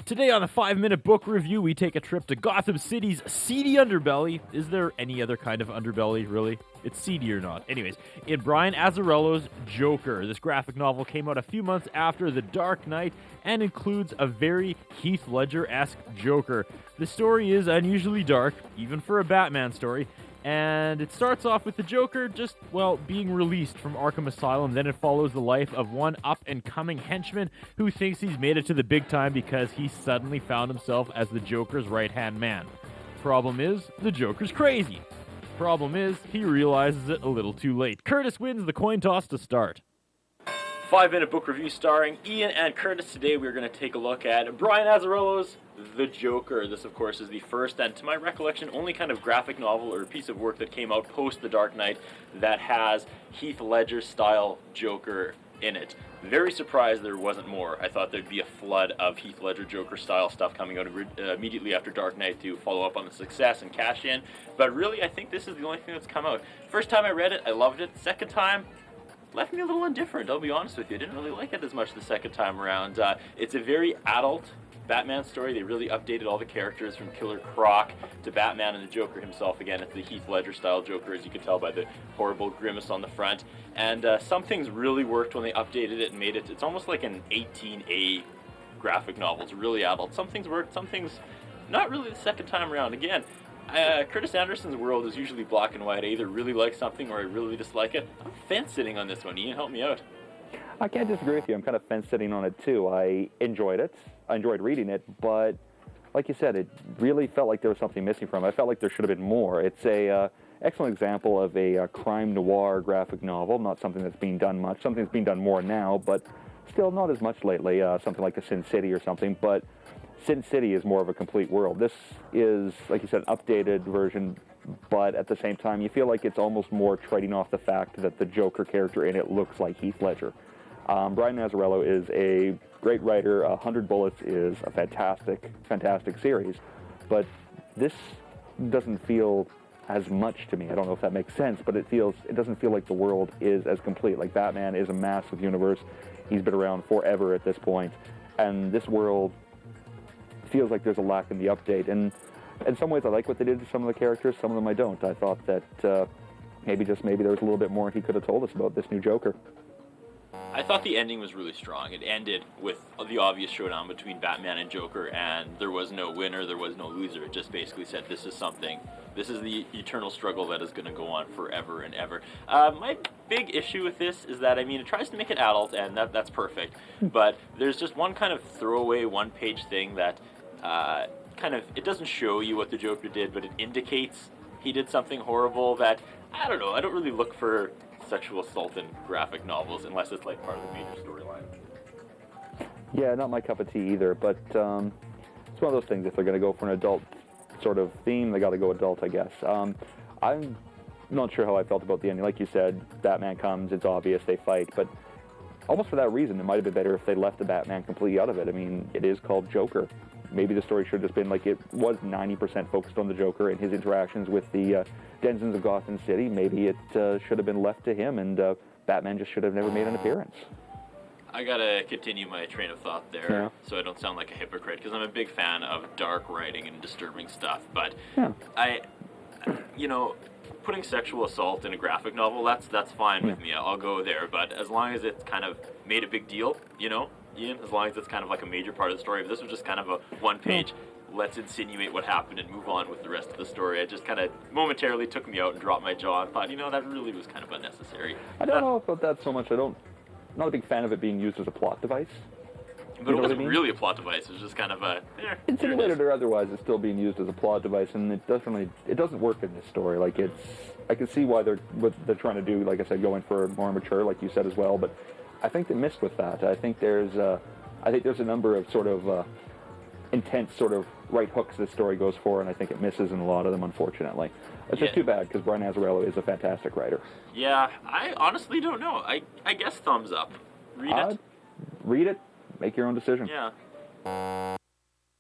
Today on a 5-minute book review, we take a trip to Gotham City's seedy underbelly. Is there any other kind of underbelly, really? It's seedy or not. Anyways, in Brian Azzarello's Joker. This graphic novel came out a few months after The Dark Knight and includes a very Heath Ledger-esque Joker. The story is unusually dark, even for a Batman story, and it starts off with the Joker just, being released from Arkham Asylum. Then it follows the life of one up-and-coming henchman who thinks he's made it to the big time because he suddenly found himself as the Joker's right-hand man. Problem is, the Joker's crazy. Problem is, he realizes it a little too late. Curtis wins the coin toss to start. 5-minute book review starring Ian and Curtis. Today we're going to take a look at Brian Azzarello's The Joker. This, of course, is the first and, to my recollection, only kind of graphic novel or piece of work that came out post The Dark Knight that has Heath Ledger-style Joker in it. Very surprised there wasn't more. I thought there'd be a flood of Heath Ledger Joker-style stuff coming out immediately after Dark Knight to follow up on the success and cash in. But really, I think this is the only thing that's come out. First time I read it, I loved it. Second time, left me a little indifferent, I'll be honest with you. I didn't really like it as much the second time around. It's a very adult Batman story. They really updated all the characters from Killer Croc to Batman and the Joker himself. Again, it's the Heath Ledger-style Joker, as you can tell by the horrible grimace on the front. And some things really worked when they updated it and made it. It's almost like an 18A graphic novel. It's really adult. Some things worked, some things not really the second time around. Again, Curtis Anderson's world is usually black and white. I either really like something or I really dislike it. I'm fence-sitting on this one. Ian, help me out. I can't disagree with you. I'm kind of fence-sitting on it, too. I enjoyed it. I enjoyed reading it, but like you said, it really felt like there was something missing from it. I felt like there should have been more. It's a excellent example of a crime noir graphic novel, not something that's being done much. Something that's being done more now, but still not as much lately. Something like a Sin City or something, but Sin City is more of a complete world. This is, like you said, an updated version, but at the same time, you feel like it's almost more trading off the fact that the Joker character in it looks like Heath Ledger. Brian Azzarello is a great writer. 100 Bullets is a fantastic series, but this doesn't feel as much to me. I don't know if that makes sense, but it doesn't feel like the world is as complete. Like Batman is a massive universe. He's been around forever at this point, and this world feels like there's a lack in the update. And in some ways I like what they did to some of the characters, some of them I don't. I thought that maybe there was a little bit more he could have told us about this new Joker. I thought the ending was really strong. It ended with the obvious showdown between Batman and Joker, and there was no winner, there was no loser. It just basically said this is the eternal struggle that is going to go on forever and ever. My big issue with this is that, it tries to make it adult, and that's perfect, but there's just one kind of throwaway one-page thing that it doesn't show you what the Joker did, but it indicates he did something horrible that, I don't know, I don't really look for sexual assault in graphic novels unless it's like part of the major storyline. Yeah, not my cup of tea either, but it's one of those things. If they're going to go for an adult sort of theme, they got to go adult, I guess. I'm not sure how I felt about the ending. Like you said, Batman comes, it's obvious, they fight, but almost for that reason, it might have been better if they left the Batman completely out of it. It is called Joker. Maybe the story should have just been like it was 90% focused on the Joker and his interactions with the denizens of Gotham City. Maybe it should have been left to him, and Batman just should have never made an appearance. I gotta continue my train of thought there, so I don't sound like a hypocrite, because I'm a big fan of dark writing and disturbing stuff, but putting sexual assault in a graphic novel, that's fine with me. I'll go there, but as long as it's kind of made a big deal, Ian, as long as it's kind of like a major part of the story. If this was just kind of a one-page, let's insinuate what happened and move on with the rest of the story, it just kind of momentarily took me out and dropped my jaw and thought, that really was kind of unnecessary. I don't know about that so much. I'm not a big fan of it being used as a plot device. But it wasn't really a plot device. It was just kind of a... insinuated or otherwise, it's still being used as a plot device, and it doesn't work in this story. Like, I can see what they're trying to do, like I said, going for more mature, like you said as well, but I think they missed with that. I think there's a number of sort of intense sort of right hooks this story goes for, and I think it misses in a lot of them, unfortunately. It's just too bad, because Brian Azzarello is a fantastic writer. Yeah, I honestly don't know. I guess thumbs up. Read it. Read it. Make your own decision. Yeah.